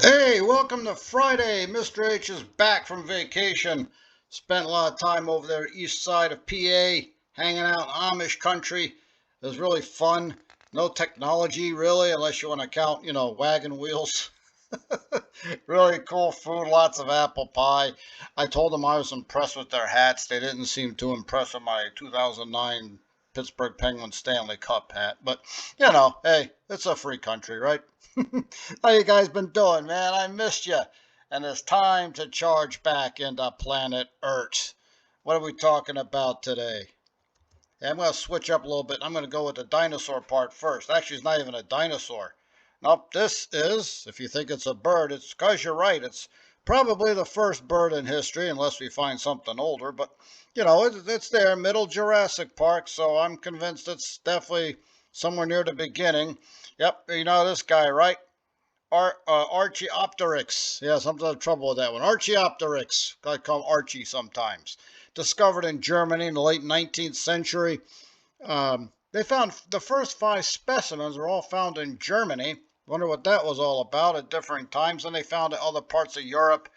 Hey, welcome to Friday. Mr. H is back from vacation. Spent a lot of time over there east side of PA, hanging out in Amish country. It was really fun. No technology really, unless you want to count, wagon wheels. Really cool food, lots of apple pie. I told them I was impressed with their hats. They didn't seem too impressed with my 2009 Pittsburgh Penguins Stanley Cup hat. But, hey, it's a free country, right? How you guys been doing, man? I missed you. And it's time to charge back into planet Earth. What are we talking about today? Yeah, I'm going to switch up a little bit. I'm going to go with the dinosaur part first. Actually, it's not even a dinosaur. Nope, this is, if you think it's a bird, it's because you're right. It's probably the first bird in history, unless we find something older. But, it's there, Middle Jurassic Park, so I'm convinced it's definitely somewhere near the beginning. Yep, you know this guy, right? Archaeopteryx. Yeah, sometimes I have trouble with that one. Archaeopteryx. I call him Archie sometimes. Discovered in Germany in the late 19th century. They found the first five specimens were all found in Germany. Wonder what that was all about at different times. And they found it in other parts of Europe,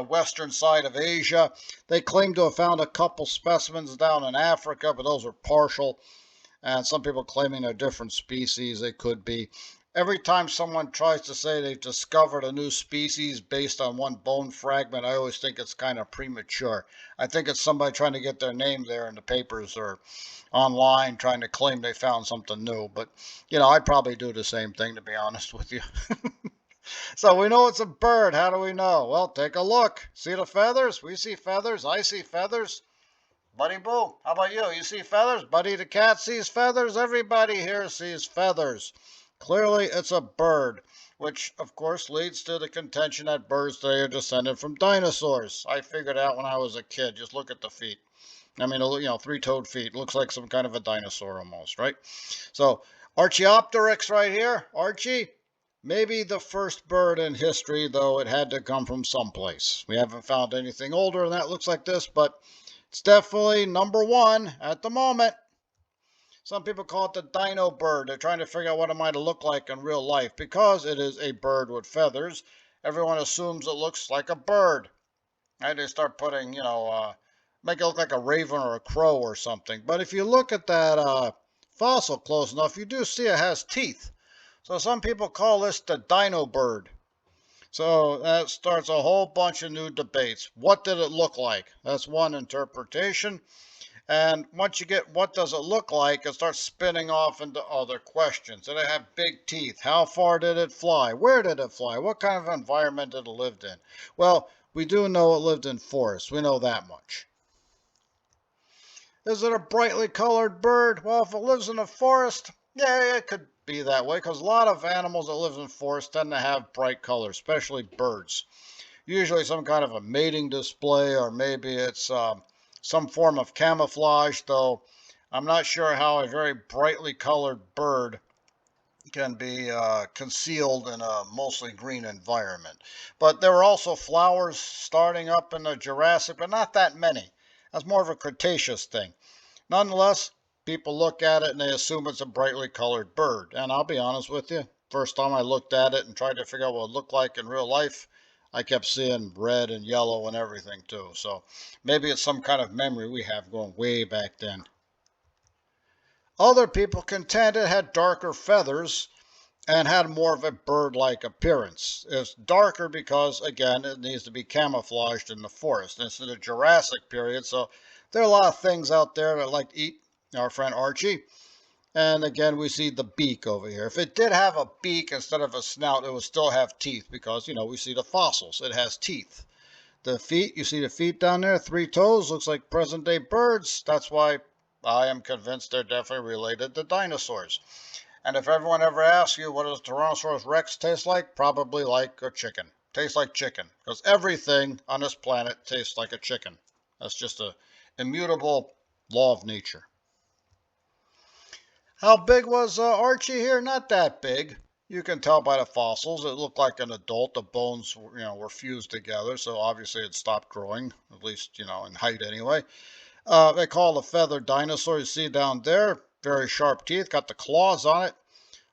western side of Asia. They claim to have found a couple specimens down in Africa, but those were partial. And some people claiming they're different species. They could be. Every time someone tries to say they've discovered a new species based on one bone fragment, I always think it's kind of premature. I think it's somebody trying to get their name there in the papers or online trying to claim they found something new. But, I'd probably do the same thing, to be honest with you. So we know it's a bird. How do we know? Well, take a look. See the feathers? We see feathers. I see feathers. Buddy Boo, how about you? You see feathers? Buddy the cat sees feathers. Everybody here sees feathers. Clearly, it's a bird, which of course leads to the contention that birds today are descended from dinosaurs. I figured out when I was a kid. Just look at the feet. I mean, three-toed feet. Looks like some kind of a dinosaur almost, right? So, Archaeopteryx right here, Archie. Maybe the first bird in history, though it had to come from someplace. We haven't found anything older than that looks like this, but it's definitely number one at the moment. Some people call it the dino bird. They're trying to figure out what it might look like in real life. Because it is a bird with feathers, everyone assumes it looks like a bird. And they start putting, make it look like a raven or a crow or something. But if you look at that fossil close enough, you do see it has teeth. So some people call this the dino bird. So that starts a whole bunch of new debates. What did it look like? That's one interpretation. And once you get what does it look like, it starts spinning off into other questions. Did it have big teeth? How far did it fly? Where did it fly? What kind of environment did it live in? Well, we do know it lived in forests. We know that much. Is it a brightly colored bird? Well, if it lives in a forest, yeah, it could be that way because a lot of animals that live in forests tend to have bright colors, especially birds. Usually some kind of a mating display, or maybe it's some form of camouflage, though I'm not sure how a very brightly colored bird can be concealed in a mostly green environment. But there were also flowers starting up in the Jurassic, but not that many. That's more of a Cretaceous thing. Nonetheless, people look at it and they assume it's a brightly colored bird. And I'll be honest with you, first time I looked at it and tried to figure out what it looked like in real life, I kept seeing red and yellow and everything too. So maybe it's some kind of memory we have going way back then. Other people contend it had darker feathers and had more of a bird-like appearance. It's darker because, again, it needs to be camouflaged in the forest. It's in the Jurassic period, so there are a lot of things out there that like to eat our friend Archie. And again, we see the beak over here. If it did have a beak instead of a snout, it would still have teeth because, we see the fossils. It has teeth. The feet, you see the feet down there, three toes, looks like present day birds. That's why I am convinced they're definitely related to dinosaurs. And if everyone ever asks you what does Tyrannosaurus Rex taste like, probably like a chicken. Tastes like chicken. Because everything on this planet tastes like a chicken. That's just a immutable law of nature. How big was Archie here? Not that big. You can tell by the fossils. It looked like an adult. The bones, were fused together, so obviously it stopped growing, at least, in height anyway. They call it a feathered dinosaur. You see down there, very sharp teeth, got the claws on it.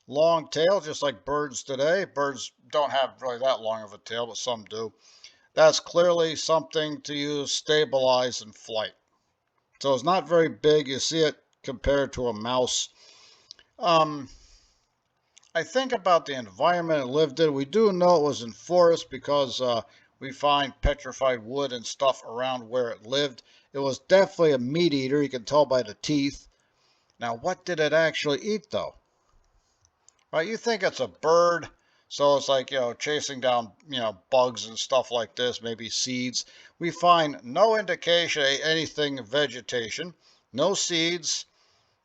long tail, just like birds today. Birds don't have really that long of a tail, but some do. That's clearly something to use stabilize in flight. So it's not very big. You see it compared to a mouse. Um, I think about the environment it lived in. We do know it was in forest because we find petrified wood and stuff around where it lived. It was definitely a meat eater. You can tell by the teeth. Now, what did it actually eat, though? Right? You think it's a bird, so it's like, chasing down, bugs and stuff like this, maybe seeds. We find no indication of anything vegetation, no seeds,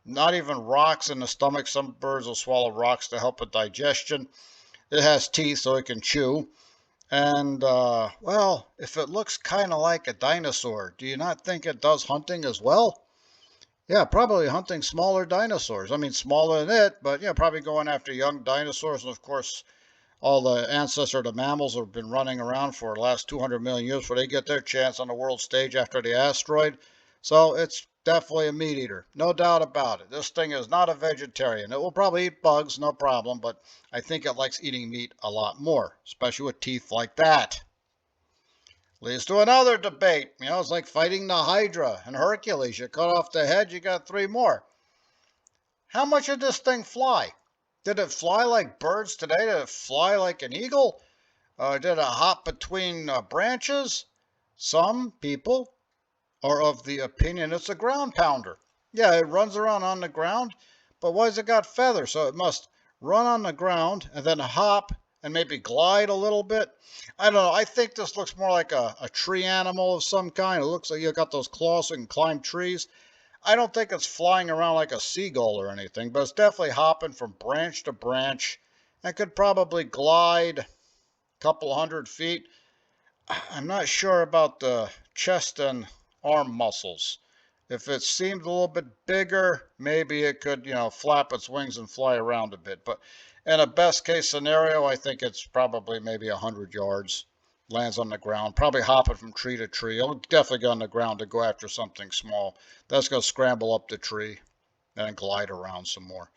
not even rocks in the stomach. Some birds will swallow rocks to help with digestion. It has teeth so it can chew. And, well, if it looks kind of like a dinosaur, do you not think it does hunting as well? Yeah, probably hunting smaller dinosaurs. I mean, smaller than it, but yeah, probably going after young dinosaurs. And of course, all the ancestor to mammals have been running around for the last 200 million years before they get their chance on the world stage after the asteroid. So it's definitely a meat eater, no doubt about it. This thing is not a vegetarian. It will probably eat bugs, no problem, but I think it likes eating meat a lot more, especially with teeth like that. Leads to another debate. It's like fighting the Hydra and Hercules. You cut off the head, you got three more. How much did this thing fly? Did it fly like birds today? Did it fly like an eagle? Did it hop between branches? Some people are of the opinion it's a ground pounder. Yeah, it runs around on the ground, but why has it got feathers? So it must run on the ground and then hop and maybe glide a little bit. I don't know. I think this looks more like a tree animal of some kind. It looks like you got those claws so you can climb trees. I don't think it's flying around like a seagull or anything, but it's definitely hopping from branch to branch and could probably glide a couple 100 feet. I'm not sure about the chest and arm muscles. If it seemed a little bit bigger, maybe it could, flap its wings and fly around a bit. But in a best case scenario, I think it's probably maybe 100 yards. Lands on the ground, probably hopping from tree to tree. It'll definitely get on the ground to go after something small. That's going to scramble up the tree and glide around some more.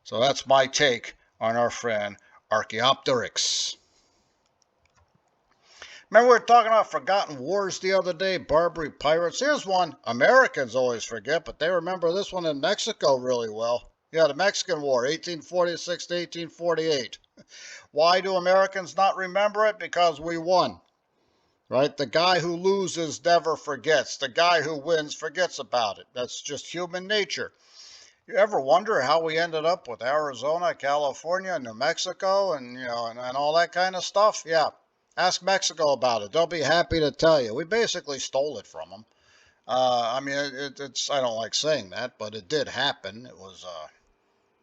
So that's my take on our friend Archaeopteryx. Remember we were talking about forgotten wars the other day, Barbary pirates? Here's one Americans always forget, but they remember this one in Mexico really well. Yeah, the Mexican War, 1846 to 1848. Why do Americans not remember it? Because we won, right? The guy who loses never forgets. The guy who wins forgets about it. That's just human nature. You ever wonder how we ended up with Arizona, California, New Mexico, and and all that kind of stuff? Yeah, ask Mexico about it. They'll be happy to tell you. We basically stole it from them. I mean, it's I don't like saying that, but it did happen. It was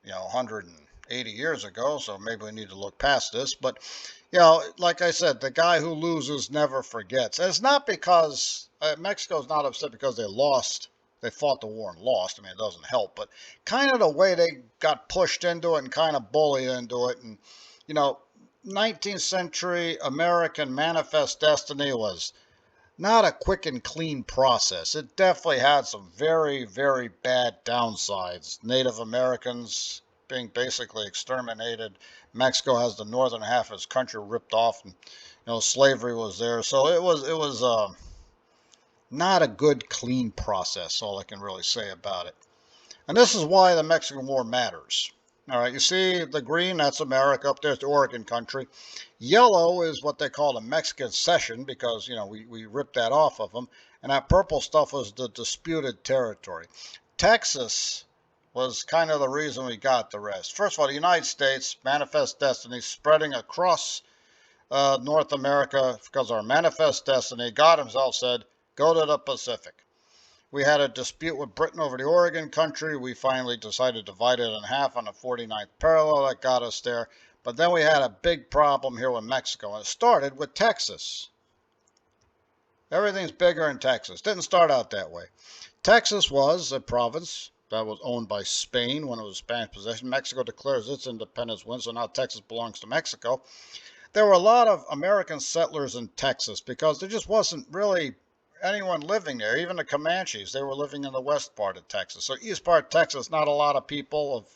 180 years ago, so maybe we need to look past this. But like I said, the guy who loses never forgets. And it's not because Mexico's not upset because they lost. They fought the war and lost. I mean, it doesn't help, but kind of the way they got pushed into it and kind of bullied into it. And 19th century American manifest destiny was not a quick and clean process. It definitely had some very, very bad downsides. Native Americans being basically exterminated. Mexico has the northern half of its country ripped off, and slavery was there. So it was not a good, clean process. All I can really say about it. And this is why the Mexican War matters. All right, you see the green, that's America. Up there's the Oregon country. Yellow is what they call the Mexican cession because, we ripped that off of them. And that purple stuff was the disputed territory. Texas was kind of the reason we got the rest. First of all, the United States, manifest destiny, spreading across North America because our manifest destiny, God himself said, go to the Pacific. We had a dispute with Britain over the Oregon country. We finally decided to divide it in half on the 49th parallel. That got us there. But then we had a big problem here with Mexico. And it started with Texas. Everything's bigger in Texas. Didn't start out that way. Texas was a province that was owned by Spain when it was Spanish possession. Mexico declares its independence when, so now Texas belongs to Mexico. There were a lot of American settlers in Texas because there just wasn't really anyone living there. Even the Comanches, they were living in the west part of Texas. So east part of Texas, not a lot of people of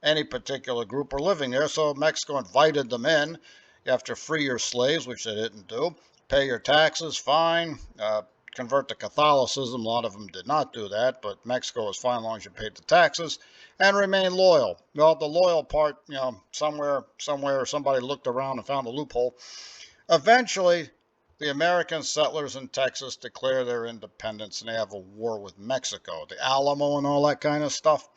any particular group were living there. So Mexico invited them in. You have to free your slaves, which they didn't do. Pay your taxes, fine. Convert to Catholicism. A lot of them did not do that, but Mexico was fine as long as you paid the taxes and remain loyal. Well, the loyal part, somewhere somebody looked around and found a loophole. Eventually, the American settlers in Texas declare their independence and they have a war with Mexico, the Alamo and all that kind of stuff.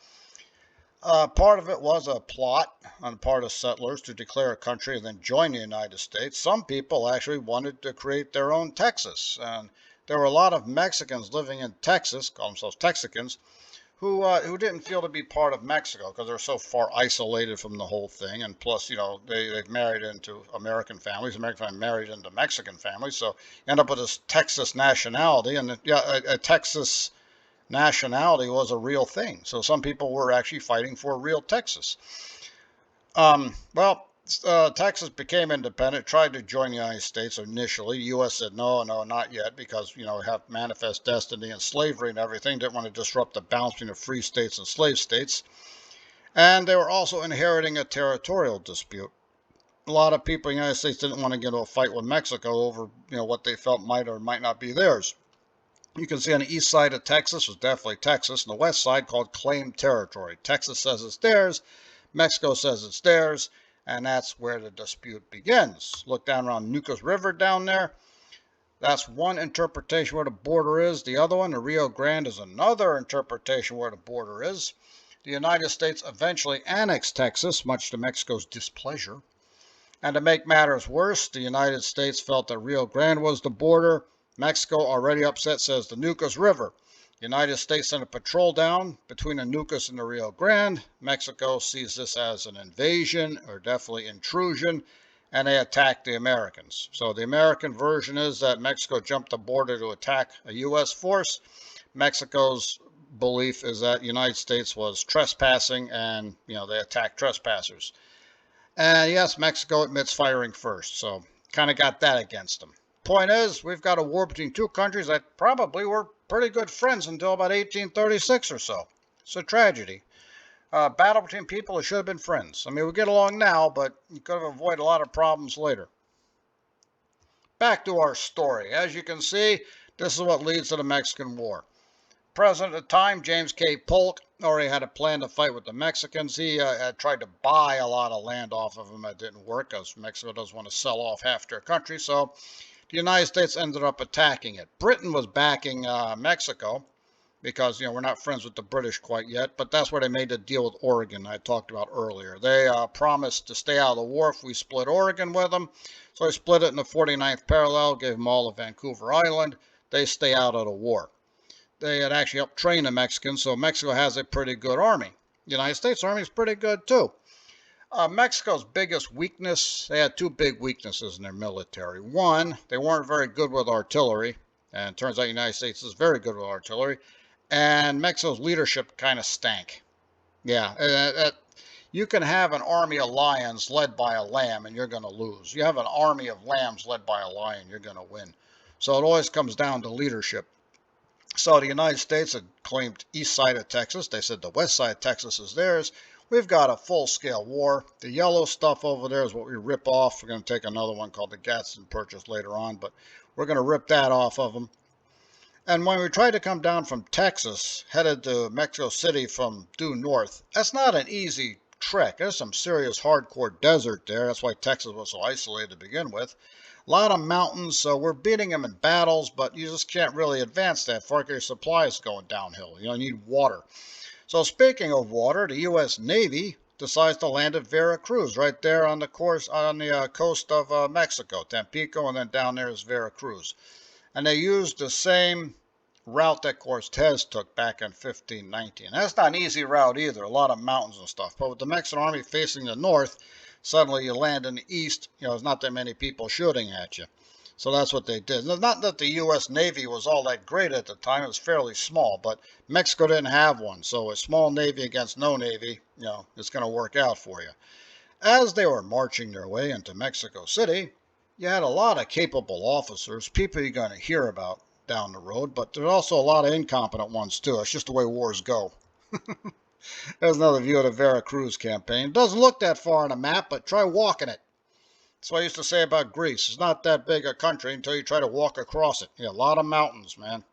Part of it was a plot on the part of settlers to declare a country and then join the United States. Some people actually wanted to create their own Texas, and there were a lot of Mexicans living in Texas, call themselves Texicans, who didn't feel to be part of Mexico because they're so far isolated from the whole thing, and plus, they've married into American families, American families married into Mexican families, so you end up with this Texas nationality, and a Texas nationality was a real thing. So some people were actually fighting for a real Texas. Texas became independent, tried to join the United States initially. The U.S. said, no, not yet, because, we have manifest destiny and slavery and everything. Didn't want to disrupt the balance between the free states and slave states. And they were also inheriting a territorial dispute. A lot of people in the United States didn't want to get into a fight with Mexico over, what they felt might or might not be theirs. You can see on the east side of Texas was definitely Texas, and the west side called claimed territory. Texas says it's theirs, Mexico says it's theirs, and that's where the dispute begins. Look down around Nucas River down there. That's one interpretation where the border is. The other one, the Rio Grande, is another interpretation where the border is. The United States eventually annexed Texas, much to Mexico's displeasure. And to make matters worse, the United States felt that Rio Grande was the border. Mexico, already upset, says the Nucas River. The United States sent a patrol down between the Nucas and the Rio Grande. Mexico sees this as an invasion, or definitely intrusion, and they attacked the Americans. So the American version is that Mexico jumped the border to attack a U.S. force. Mexico's belief is that the United States was trespassing, and they attacked trespassers. And yes, Mexico admits firing first, so kind of got that against them. Point is, we've got a war between two countries that probably were pretty good friends until about 1836 or so. It's a tragedy. Battle between people who should have been friends. I mean, we get along now, but you could have avoided a lot of problems later. Back to our story. As you can see, this is what leads to the Mexican War. President at the time, James K. Polk, already had a plan to fight with the Mexicans. He had tried to buy a lot of land off of them. That didn't work, because Mexico doesn't want to sell off half their country, so the United States ended up attacking it. Britain was backing Mexico because, we're not friends with the British quite yet, but that's where they made the deal with Oregon I talked about earlier. They promised to stay out of the war if we split Oregon with them. So they split it in the 49th parallel, gave them all of Vancouver Island. They stay out of the war. They had actually helped train the Mexicans, so Mexico has a pretty good army. The United States Army is pretty good too. Mexico's biggest weakness, they had two big weaknesses in their military. One, they weren't very good with artillery, and it turns out the United States is very good with artillery, and Mexico's leadership kind of stank. Yeah, you can have an army of lions led by a lamb and you're going to lose. You have an army of lambs led by a lion, you're going to win. So it always comes down to leadership. So the United States had claimed east side of Texas. They said the west side of Texas is theirs. We've got a full-scale war. The yellow stuff over there is what we rip off. We're going to take another one called the Gadsden Purchase later on, but we're going to rip that off of them. And when we tried to come down from Texas, headed to Mexico City from due north, that's not an easy trek. There's some serious hardcore desert there. That's why Texas was so isolated to begin with. A lot of mountains, so we're beating them in battles, but you just can't really advance that far because your supply is going downhill. You need water. So speaking of water, the U.S. Navy decides to land at Veracruz, right there on the coast of Mexico, Tampico, and then down there is Veracruz. And they used the same route that Cortez took back in 1519. That's not an easy route either, a lot of mountains and stuff. But with the Mexican army facing the north, suddenly you land in the east, there's not that many people shooting at you. So that's what they did. Not that the U.S. Navy was all that great at the time. It was fairly small, but Mexico didn't have one. So a small navy against no navy, it's going to work out for you. As they were marching their way into Mexico City, you had a lot of capable officers, people you're going to hear about down the road, but there's also a lot of incompetent ones too. It's just the way wars go. There's another view of the Veracruz campaign. It doesn't look that far on a map, but try walking it. That's what I used to say about Greece. It's not that big a country until you try to walk across it. Yeah, a lot of mountains, man.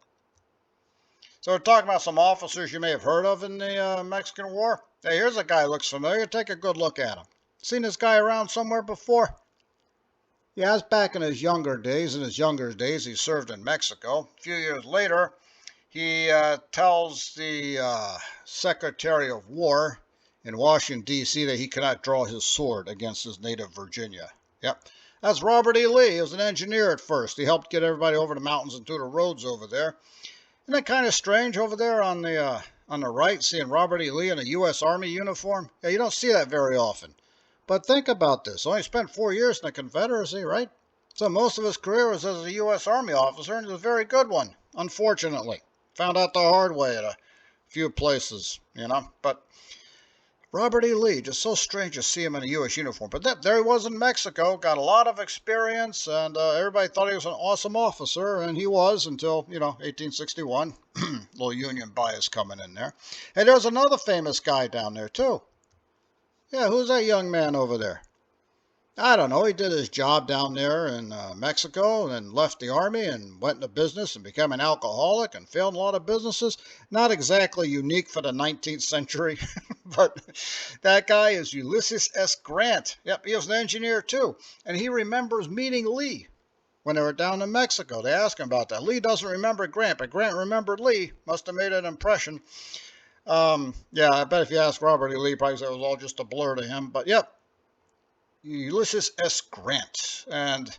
So we're talking about some officers you may have heard of in the Mexican War. Hey, here's a guy who looks familiar. Take a good look at him. Seen this guy around somewhere before? Yeah, that's back in his younger days. In his younger days, he served in Mexico. A few years later, he tells the Secretary of War in Washington, D.C. that he cannot draw his sword against his native Virginia. Yep. That's Robert E. Lee. He was an engineer at first. He helped get everybody over the mountains and through the roads over there. Isn't that kind of strange over there on the right, seeing Robert E. Lee in a U.S. Army uniform? Yeah, you don't see that very often. But think about this. Only spent 4 years in the Confederacy, right? So most of his career was as a U.S. Army officer, and it was a very good one, unfortunately. Found out the hard way at a few places, you know. But Robert E. Lee, just so strange to see him in a U.S. uniform. But there he was in Mexico, got a lot of experience, and everybody thought he was an awesome officer, and he was until, 1861. Little Union bias coming in there. Hey, there's another famous guy down there, too. Yeah, who's that young man over there? I don't know. He did his job down there in Mexico and then left the army and went into business and became an alcoholic and failed in a lot of businesses. Not exactly unique for the 19th century, but that guy is Ulysses S. Grant. Yep, he was an engineer too. And he remembers meeting Lee when they were down in Mexico. They asked him about that. Lee doesn't remember Grant, but Grant remembered Lee. Must have made an impression. Yeah, I bet if you ask Robert E. Lee, probably said it was all just a blur to him. But yep, Ulysses S. Grant. And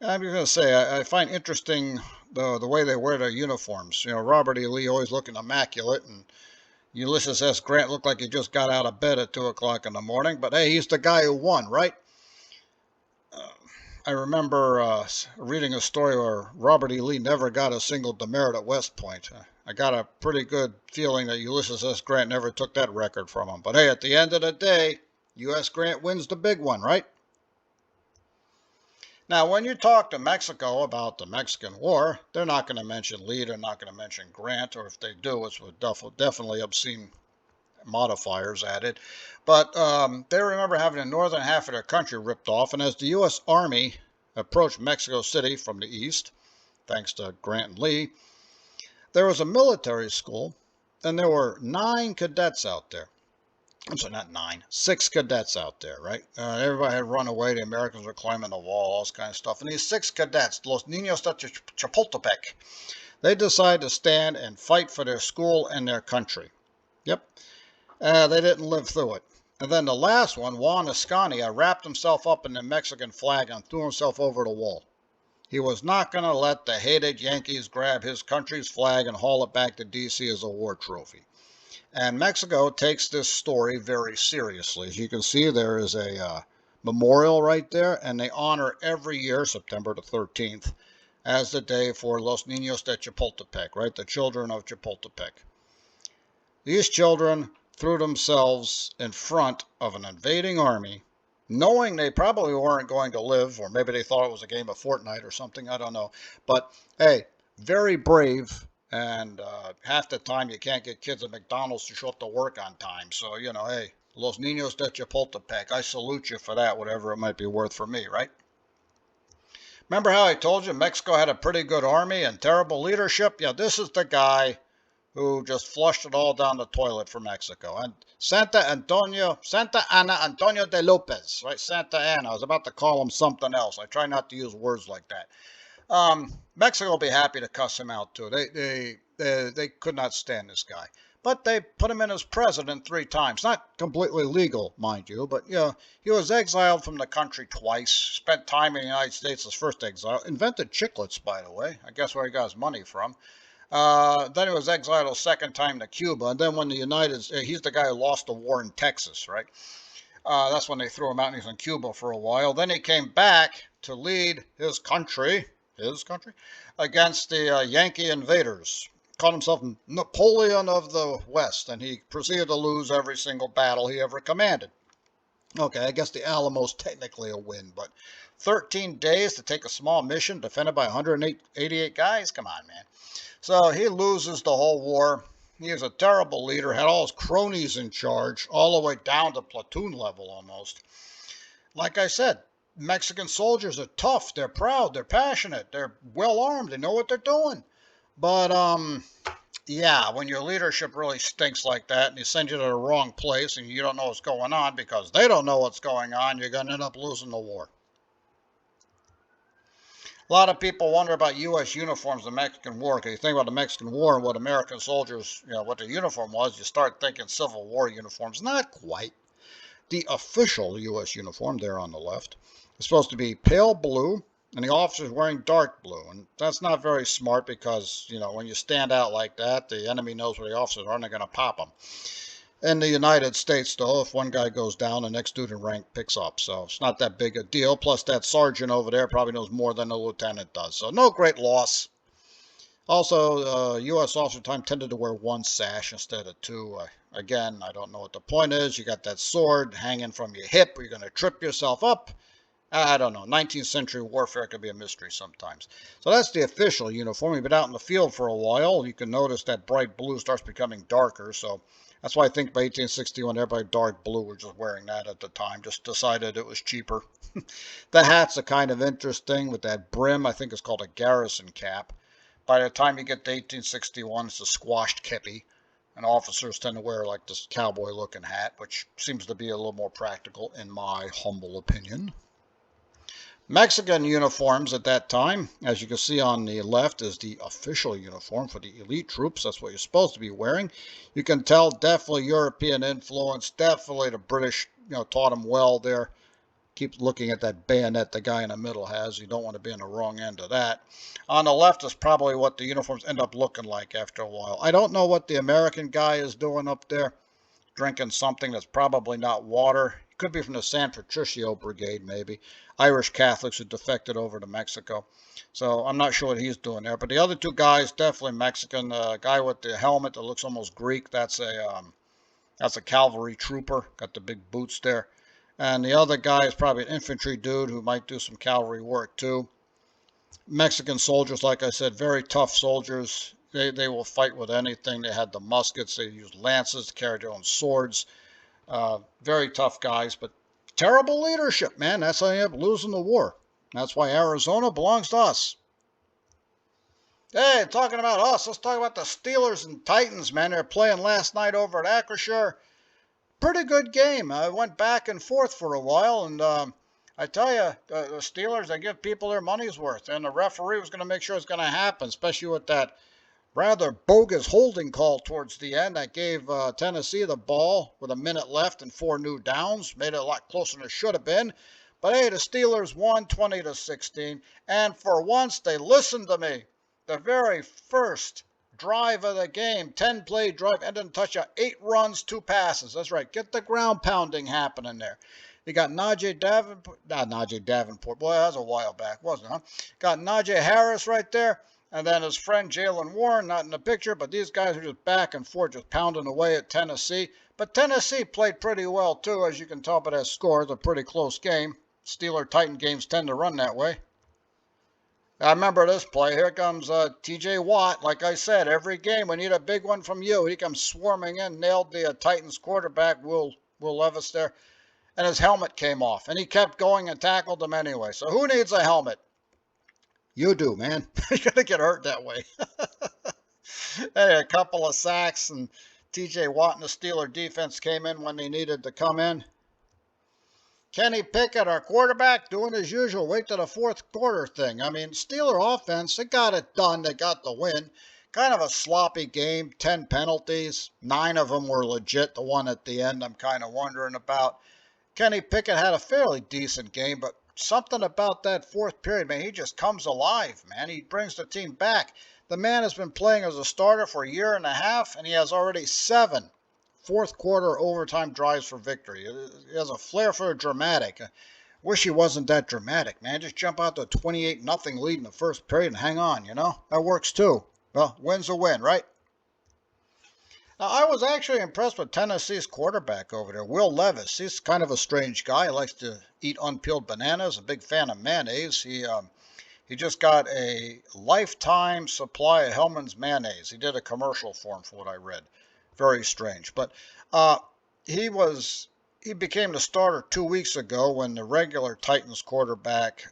I'm going to say, I find interesting the way they wear their uniforms. Robert E. Lee always looking immaculate, and Ulysses S. Grant looked like he just got out of bed at 2 o'clock in the morning. But hey, he's the guy who won, right? I remember reading a story where Robert E. Lee never got a single demerit at West Point. I got a pretty good feeling that Ulysses S. Grant never took that record from him. But hey, at the end of the day, U.S. Grant wins the big one, right? Now, when you talk to Mexico about the Mexican War, they're not going to mention Lee, they're not going to mention Grant, or if they do, it's with definitely obscene modifiers added. But they remember having the northern half of their country ripped off, and as the U.S. Army approached Mexico City from the east, thanks to Grant and Lee, there was a military school, and there were 9 cadets out there. I'm sorry, not 9, 6 cadets out there, right? Everybody had run away. The Americans were climbing the wall, all this kind of stuff. And these 6 cadets, Los Niños de Chapultepec, they decided to stand and fight for their school and their country. Yep. They didn't live through it. And then the last one, Juan Escania, wrapped himself up in the Mexican flag and threw himself over the wall. He was not going to let the hated Yankees grab his country's flag and haul it back to D.C. as a war trophy. And Mexico takes this story very seriously. As you can see, there is a memorial right there, and they honor every year, September the 13th, as the day for Los Niños de Chapultepec, right? The children of Chapultepec. These children threw themselves in front of an invading army, knowing they probably weren't going to live, or maybe they thought it was a game of Fortnite or something, I don't know. But, hey, very brave. And half the time you can't get kids at McDonald's to show up to work on time. So, hey, Los Niños de Chapultepec, I salute you for that, whatever it might be worth for me, right? Remember how I told you Mexico had a pretty good army and terrible leadership? Yeah, this is the guy who just flushed it all down the toilet for Mexico. And Santa Ana Antonio de Lopez, right? Santa Ana. I was about to call him something else. I try not to use words like that. Mexico will be happy to cuss him out too. They could not stand this guy, but they put him in as president 3 times. Not completely legal, mind you, but he was exiled from the country twice. Spent time in the United States as first exile. Invented chiclets, by the way. I guess where he got his money from. Then he was exiled a second time to Cuba, and then when he's the guy who lost the war in Texas, right? That's when they threw him out, and he was in Cuba for a while. Then he came back to lead his country against the Yankee invaders. Called himself Napoleon of the West, and he proceeded to lose every single battle he ever commanded. Okay, I guess the Alamo's technically a win, but 13 days to take a small mission defended by 188 guys? Come on, man. So he loses the whole war. He was a terrible leader, had all his cronies in charge, all the way down to platoon level almost. Like I said, Mexican soldiers are tough, they're proud, they're passionate, they're well armed, they know what they're doing. But yeah, when your leadership really stinks like that and they send you to the wrong place and you don't know what's going on because they don't know what's going on, you're going to end up losing the war. A lot of people wonder about U.S. uniforms in the Mexican War. Because you think about the Mexican War and what American soldiers, what their uniform was, you start thinking Civil War uniforms. Not quite. The official U.S. uniform, there on the left, is supposed to be pale blue, and the officer's wearing dark blue. And that's not very smart because, when you stand out like that, the enemy knows where the officers are and they're going to pop them. In the United States, though, if one guy goes down, the next dude in rank picks up. So it's not that big a deal. Plus, that sergeant over there probably knows more than the lieutenant does. So no great loss. Also, U.S. officer time tended to wear one sash instead of two. Again, I don't know what the point is. You got that sword hanging from your hip. You're going to trip yourself up. I don't know. 19th century warfare could be a mystery sometimes. So that's the official uniform. You've been out in the field for a while. You can notice that bright blue starts becoming darker. So that's why I think by 1861, everybody dark blue were just wearing that at the time. Just decided it was cheaper. The hats are kind of interesting with that brim. I think it's called a garrison cap. By the time you get to 1861, it's a squashed kepi. And officers tend to wear like this cowboy-looking hat, which seems to be a little more practical in my humble opinion. Mexican uniforms at that time, as you can see on the left, is the official uniform for the elite troops. That's what you're supposed to be wearing. You can tell definitely European influence, definitely the British, taught them well there. Keep looking at that bayonet the guy in the middle has. You don't want to be on the wrong end of that. On the left is probably what the uniforms end up looking like after a while. I don't know what the American guy is doing up there. Drinking something that's probably not water. Could be from the San Patricio Brigade, maybe. Irish Catholics who defected over to Mexico. So I'm not sure what he's doing there. But the other two guys, definitely Mexican. The guy with the helmet that looks almost Greek, that's a cavalry trooper. Got the big boots there. And the other guy is probably an infantry dude who might do some cavalry work too. Mexican soldiers, like I said, very tough soldiers. They will fight with anything. They had the muskets. They used lances to carry their own swords. Very tough guys, but terrible leadership, man. That's how you end up losing the war. That's why Arizona belongs to us. Hey, talking about us, let's talk about the Steelers and Titans, man. They're playing last night over at Acrisure. Pretty good game. I went back and forth for a while, and I tell you, the Steelers, they give people their money's worth, and the referee was going to make sure it's going to happen, especially with that rather bogus holding call towards the end that gave Tennessee the ball with a minute left and 4 new downs. Made it a lot closer than it should have been. But hey, the Steelers won 20-16, and for once they listened to me. The very first drive of the game, 10-play drive, ended in touchdown, 8 runs, 2 passes. That's right. Get the ground pounding happening there. You got Najee Davenport. Boy, that was a while back, wasn't it, huh? Got Najee Harris right there. And then his friend Jalen Warren, not in the picture, but these guys are just back and forth, just pounding away at Tennessee. But Tennessee played pretty well, too, as you can tell by that score. It's a pretty close game. Steeler-Titan games tend to run that way. I remember this play. Here comes T.J. Watt. Like I said, every game we need a big one from you. He comes swarming in, nailed the Titans quarterback, Will Levis there, and his helmet came off. And he kept going and tackled him anyway. So who needs a helmet? You do, man. You're going to get hurt that way. Hey, a couple of sacks, and T.J. Watt and the Steeler defense came in when they needed to come in. Kenny Pickett, our quarterback, doing his usual wait to the fourth quarter thing. I mean, Steeler offense, they got it done. They got the win. Kind of a sloppy game, 10 penalties. 9 of them were legit. The one at the end I'm kind of wondering about. Kenny Pickett had a fairly decent game, but something about that fourth period, man, he just comes alive, man. He brings the team back. The man has been playing as a starter for a year and a half, and he has already 7 fourth quarter overtime drives for victory. He has a flair for dramatic. I wish he wasn't that dramatic, man. Just jump out to a 28-0 lead in the first period and hang on, That works too. Well, win's a win, right? Now, I was actually impressed with Tennessee's quarterback over there, Will Levis. He's kind of a strange guy. He likes to eat unpeeled bananas, a big fan of mayonnaise. He just got a lifetime supply of Hellman's mayonnaise. He did a commercial for him, from what I read. Very strange. But he became the starter 2 weeks ago when the regular Titans quarterback,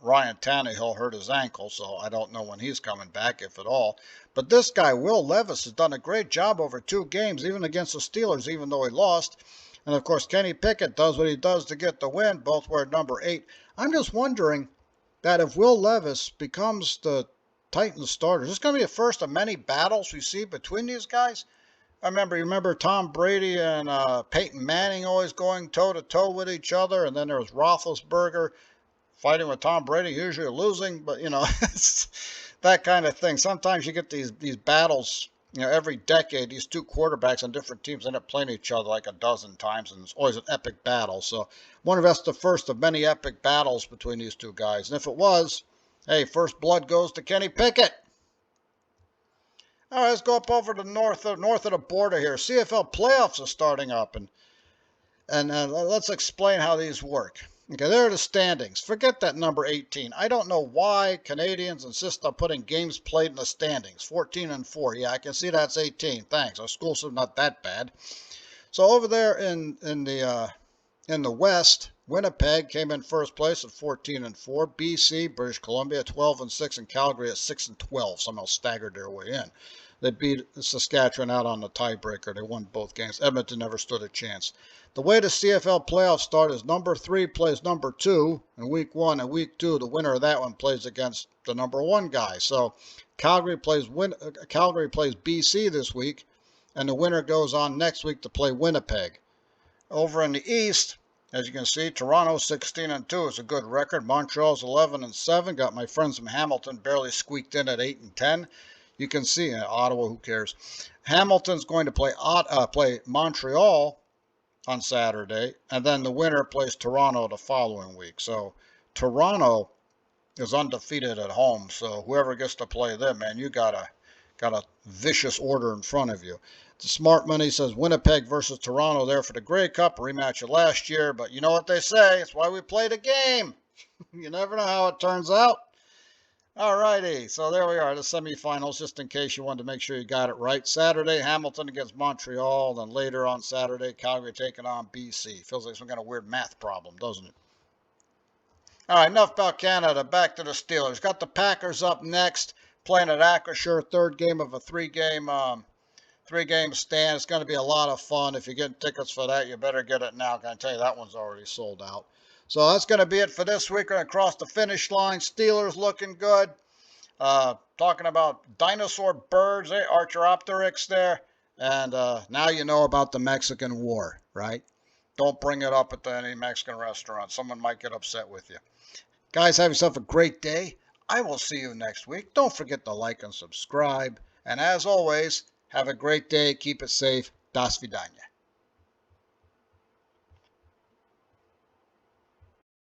Ryan Tannehill, hurt his ankle, so I don't know when he's coming back, if at all. But this guy, Will Levis, has done a great job over 2 games, even against the Steelers, even though he lost. And, of course, Kenny Pickett does what he does to get the win. Both wear number 8. I'm just wondering that if Will Levis becomes the Titans starter, is this going to be the first of many battles we see between these guys? You remember Tom Brady and Peyton Manning always going toe-to-toe with each other, and then there was Roethlisberger fighting with Tom Brady, usually losing, but, it's that kind of thing. Sometimes you get these battles, every decade, these two quarterbacks on different teams end up playing each other like a dozen times, and it's always an epic battle. So I wonder if that's the first of many epic battles between these two guys. And if it was, hey, first blood goes to Kenny Pickett. All right, let's go up over to north of the border here. CFL playoffs are starting up, and let's explain how these work. Okay, there are the standings. Forget that number 18. I don't know why Canadians insist on putting games played in the standings. 14 and 4. Yeah, I can see that's 18. Thanks. Our school's not that bad. So over there in the West, Winnipeg came in first place at 14 and 4. BC, British Columbia, 12 and 6, and Calgary at 6 and 12. Somehow staggered their way in. They beat Saskatchewan out on the tiebreaker. They won both games. Edmonton never stood a chance. The way the CFL playoffs start is number 3 plays number 2 in week 1, and week 2, the winner of that one plays against the number 1 guy. So Calgary plays BC this week, and the winner goes on next week to play Winnipeg. Over in the East, as you can see, Toronto 16 and 2 is a good record. Montreal's 11 and 7. Got my friends from Hamilton barely squeaked in at 8 and 10. You can see Ottawa, who cares? Hamilton's going to play Montreal on Saturday, and then the winner plays Toronto the following week. So Toronto is undefeated at home, so whoever gets to play them, man, you got a vicious order in front of you. The smart money says Winnipeg versus Toronto there for the Grey Cup, a rematch of last year, but you know what they say, it's why we play the game. You never know how it turns out. All righty, so there we are, the semifinals, just in case you wanted to make sure you got it right. Saturday, Hamilton against Montreal, then later on Saturday, Calgary taking on BC. Feels like some kind of weird math problem, doesn't it? All right, enough about Canada. Back to the Steelers. Got the Packers up next, playing at Acrisure, third game of a three-game stand. It's going to be a lot of fun. If you're getting tickets for that, you better get it now. Can I tell you, that one's already sold out. So that's going to be it for this week. We're going to cross the finish line. Steelers looking good. Talking about dinosaur birds, Archaeopteryx there. And now you know about the Mexican War, right? Don't bring it up at any Mexican restaurant. Someone might get upset with you. Guys, have yourself a great day. I will see you next week. Don't forget to like and subscribe. And as always, have a great day. Keep it safe. Das vidanya.